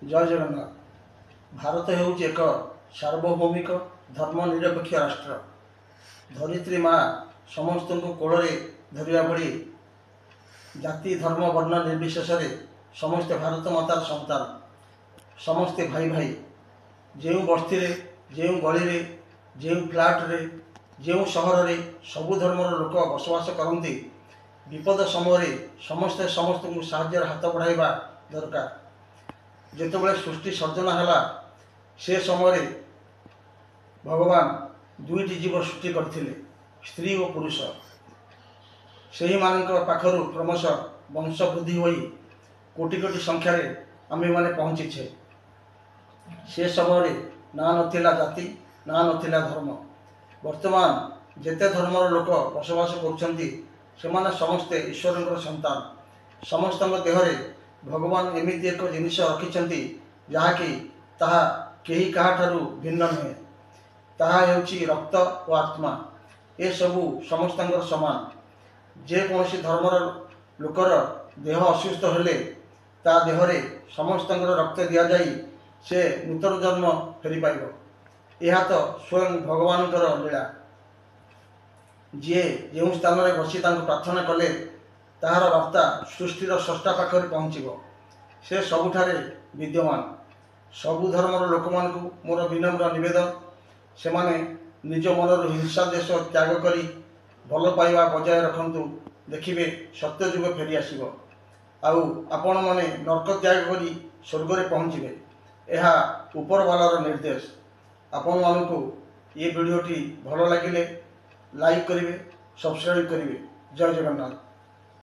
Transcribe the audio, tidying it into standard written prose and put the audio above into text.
जय जगन्नाथ। भारत हेउची एक सार्वभौमिक धर्मनिरपेक्ष राष्ट्र। धरित्री माँ समस्त को कोल धरिया भली जाति धर्म वर्ण निर्विशेष समस्ते भारत मातार संतान, समस्ते भाई भाई। जो बस्ती रे, जो गली रे, जो फ्लाट रे, जो सहर रे सबु धर्मर लोक बसवास करती। विपद समय समस्ते समस्त को साहाय्य हाथ बढ़ाइबा दरकार। जेतबेले सृष्टि सर्जना है से समय भगवान दुईटी जीव सृष्टि करथिले, स्त्री और पुरुष। से पाखरु क्रमश वंश वृद्धि होई कोटि कोटि संख्यार आमे माने पहुँचीछे। से समय ना नथिला जाति ना नथिला धर्म। वर्तमान जेते धर्मर लोक बसवास करुछंती सेमाने समस्ते ईश्वरंकर संतान। समस्त देहरे भगवान एमिति एक जिनिष रखिछंती जहाँकि ताहा केही काहाठारु भिन्न नुहे। ताहा हेउची रक्त और आत्मा। ए सबू समस्तंकर समान। जे कौनसी धर्मर लोकर देह असुस्थ हेले ता देहरे समस्तंकर रक्त दिया जाई से नूतन जन्म फेरी पाइब। यह तो स्वयं भगवानकर लीला। जी जो स्थान में बसी प्रार्थना कले ताहार वार्ता सृष्टिर स्रष्टा पाखरे पहुँचब। से सबुठारे विद्यमान। सबु धर्मर लोक मानकु मोर विनम्र निवेदन, से माने निज मनर हिंसा देश त्याग करी भल पाइबा बजाय रखंतु। देखिबे सत्य जुग फेरी आसीबो। आउ आपण माने नरक त्याग करी स्वर्ग रे पहुँचबे। यह ऊपर वालार निर्देश। आपण मानकु ये वीडियोटी भल लगिले लाइक करिवे, सब्सक्राइब करिवे। जय जगन्नाथ।